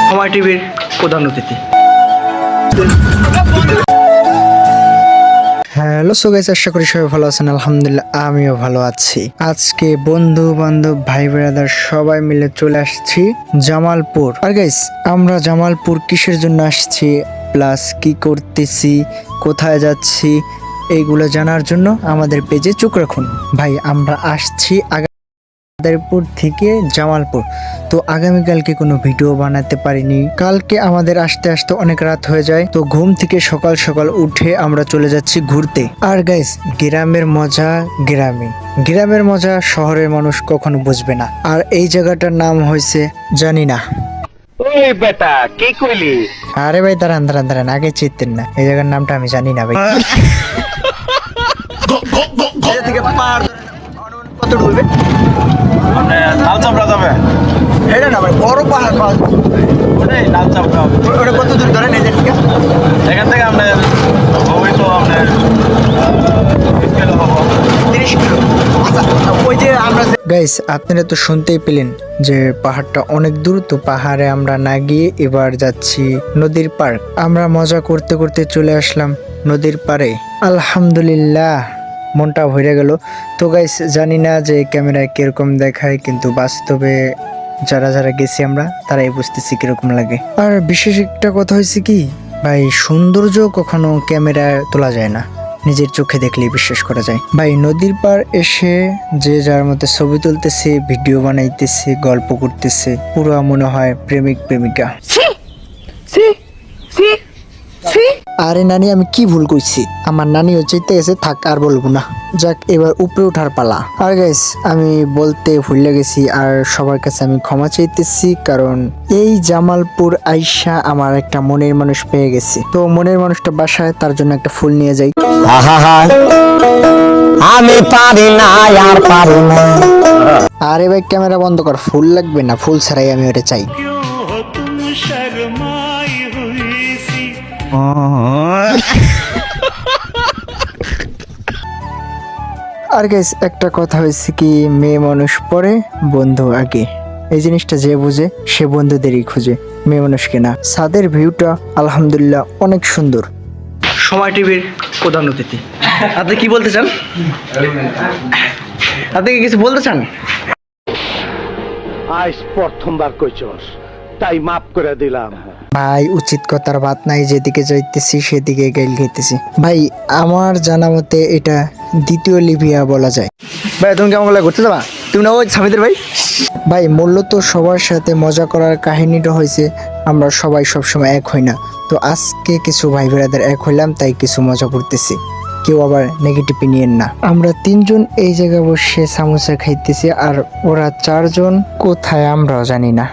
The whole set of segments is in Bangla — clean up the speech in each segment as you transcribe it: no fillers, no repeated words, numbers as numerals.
সময় টিভির প্রধান অতিথি। হ্যালো সো গাইস, আশা করি সবাই ভালো আছেন। আলহামদুলিল্লাহ আমিও ভালো আছি। আজকে বন্ধু বান্ধব ভাই ব্রাদার সবাই মিলে চলে আসছি জামালপুর। আর গাইস, আমরা জামালপুর কিসের জন্য আসছি, প্লাস কি করতেছি, কোথায় যাচ্ছি, এইগুলো জানার জন্য আমাদের পেজে চোখ রাখুন। ভাই আমরা আসছি মাদারীপুর থেকে জামালপুর। তো আগামীকালকে কোনো ভিডিও বানাতে পারিনি, কালকে আমাদের আসতে আসতে অনেক রাত হয়ে যায়। তো ঘুম থেকে সকাল সকাল উঠে আমরা চলে যাচ্ছি ঘুরতে। আর গাইস, গ্রামের মজা গ্রামের মজা শহরের মানুষ কখনো বুঝবে না। আর এই জায়গাটার নাম হয়েছে জানি না। ওই বেটা কি কইলি? আরে ভাই দাঁড়ান আগে চিনতেন না, এই জায়গার নামটা আমি জানি না ভাই। থেকে পার কত ডুবে মানে লাল চাপড়া যাবে। এটা না ভাই, বড় পাহাড় ওটাই লাল চাপড়া। ওটা কত দূর ধরেন এই জায়গা এখান থেকে আপনার ওই তো আপনার 30 কিলো হবো। 30 কিলো। আচ্ছা, ওই যে আমরা গাইস, আপনারা তো শুনতেই পেলেন যে পাহাড়টা অনেক দূর। তো পাহাড়ে আমরা না গিয়ে এবার যাচ্ছি নদীর পার। আমরা মজা করতে করতে চলে আসলাম নদীর পাড়ে। আলহামদুলিল্লাহ, মনটা ভরে গেল। তো গাইস, জানি না যে ক্যামেরায় কিরকম দেখায়, কিন্তু বাস্তবে যারা যারা গেছি আমরা তারাই বুঝতেছি কিরকম লাগে। আর বিশেষ একটা কথা হয়েছে কি ভাই, সৌন্দর্য কখনো ক্যামেরায় তোলা যায় না, নিজের চোখে দেখলেই বিশ্বাস করা যায়। ভাই নদীর পার এসে যে যার মধ্যে ছবি তুলতেছে, ভিডিও বানাইতেছে, গল্প করতেছে, পুরো মনে হয় প্রেমিক প্রেমিকা। আরে নানি, আমি কি ভুল করছি? আমার নানি চাইতে এসে থাক, আর বলবো না। যাক, এবার উপরে ওঠার পালা। আর গাইস, আমি বলতে ভুলে গেছি, আর সবার কাছে আমি ক্ষমা চাইতেছি, কারণ এই জামালপুর আইসা আমার একটা মনের মানুষ পেয়ে গেছি। তো মনের মানুষটা বাসায়, তার জন্য একটা ফুল নিয়ে যাই। আমি পারি না, আর পারি না। আরে ভাই ক্যামেরা বন্ধ কর, ফুল লাগবে না, ফুল ছাড়াই আমি ওটা চাই। আর গাইস, একটা কথা হয়েছে কি, মেয়ে মানুষ পরে বন্ধু আগে। এই জিনিসটা যে বুঝে সে বন্ধুদেরই খুঁজে, মেয়ে মানুষকে না। ছাদের ভিউটা আলহামদুলিল্লাহ অনেক সুন্দর। সময় টিভির প্রধান অতিথি, আপনি কি বলতে চান? আপনি কি কিছু বলতে চান? আজ প্রথমবার কইছস, তাই মাফ করে দিলাম। ভাই উচিত কথার বাত নাই, যেদিকে যাইতেছি সেদিকে গাইল খেতেছি। ভাই আমার জানা মতে এটা দ্বিতীয় লিবিয়া বলা যায়। ভাই তুমি কেমন লাগে ঘুরতে যাবা? তুমি না ওই সামিদের ভাই? ভাই মূলত সবার সাথে মজা করার কাহিনীটা হয়েছে আমরা সবাই সবসময় এক হই না। তো আজকে কিছু ভাই ব্রাদার এক হইলাম, তাই কিছু মজা করতেছি, কেউ আবার নেগেটিভ নিয়েন না। আমরা 3 জন এই জায়গায় বসে সামোসা খাইতেছি, আর ওরা 4 জন কোথায় আমরাও জানি না।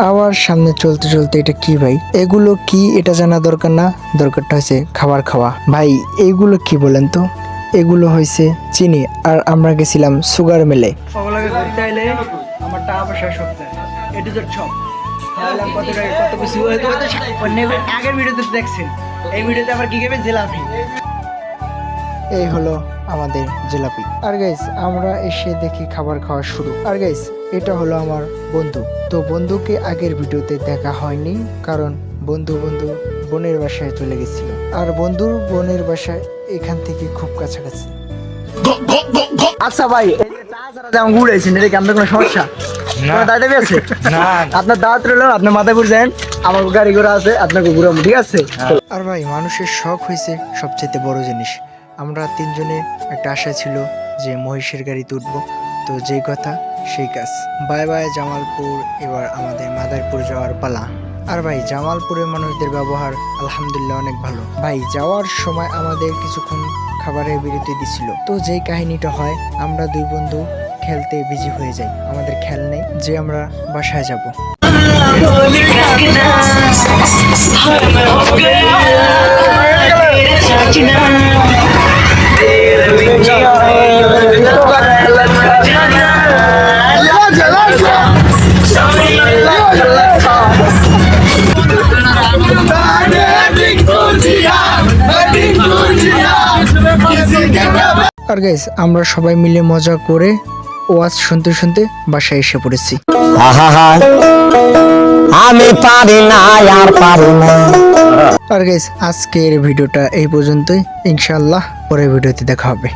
আবার সামনে চলতে চলতে এটা কি ভাই, এগুলো কি এটা জানা দরকার না, দরকারটা হয়েছে খাবার খাওয়া। ভাই এইগুলো কি বলেন তো? এগুলো হয়েছে চিনি, আর আমরা গেছিলাম সুগার মিলে। আমার টাকা পয়সা সব আগের ভিডিওতে দেখছেন, এই ভিডিওতে আবার কি খাবেন? জিলাপি। এই হলো আমাদের জিলাপি। আর গাইস, আমরা এসে দেখি খাবার খাওয়া শুরু। আর গাইস, এটা হলো আমার বন্ধু। তো বন্ধুকে আগের ভিডিওতে দেখা হয়নি, কারণ বন্ধু বোনের বাসায় চলে গেছিল। আর বন্ধুর বোনের বাসায় এখান থেকে খুব কাছাকাছি। আচ্ছা ভাই, এই যে চা ছাড়া যেমন ঘুরেছেন, এটা কি আপনার কোনো সমস্যা? দাঁড়াতে আছে না? আপনার দাওয়াত রইল, আপনি মাদারীপুর যান, আমার গাড়ি ঘোড়া আছে, আপনাকে ঘুরাবো, ঠিক আছে? আর ভাই মানুষের শখ হয়েছে সবচেয়ে বড় জিনিস। আমরা 3 জনে একটা আশা ছিল যে মহিষের গাড়িতে উঠবো। তো যেই কথা সেই কাজ। বাই বাই জামালপুর, এবার আমাদের মাদারীপুর যাওয়ার পালা। আর ভাই জামালপুরের মানুষদের ব্যবহার আলহামদুলিল্লাহ অনেক ভালো। ভাই যাওয়ার সময় আমাদের কিছুক্ষণ খাবারের বিরতি দিছিল। তো যেই কাহিনীটা হয়, আমরা 2 বন্ধু খেলতে বিজি হয়ে যাই, আমাদের খেয়াল নেই যে আমরা বাসায় যাব। আর গাইস, আমরা সবাই মিলে মজা করে ওয়াজ শুনতে শুনতে বাসায় এসে পড়েছি। আহা আমি পারি না আর পারি না। আর গাইস আজকের ভিডিওটা এই পর্যন্তই, ইনশাআল্লাহ পরের ভিডিওতে দেখা হবে।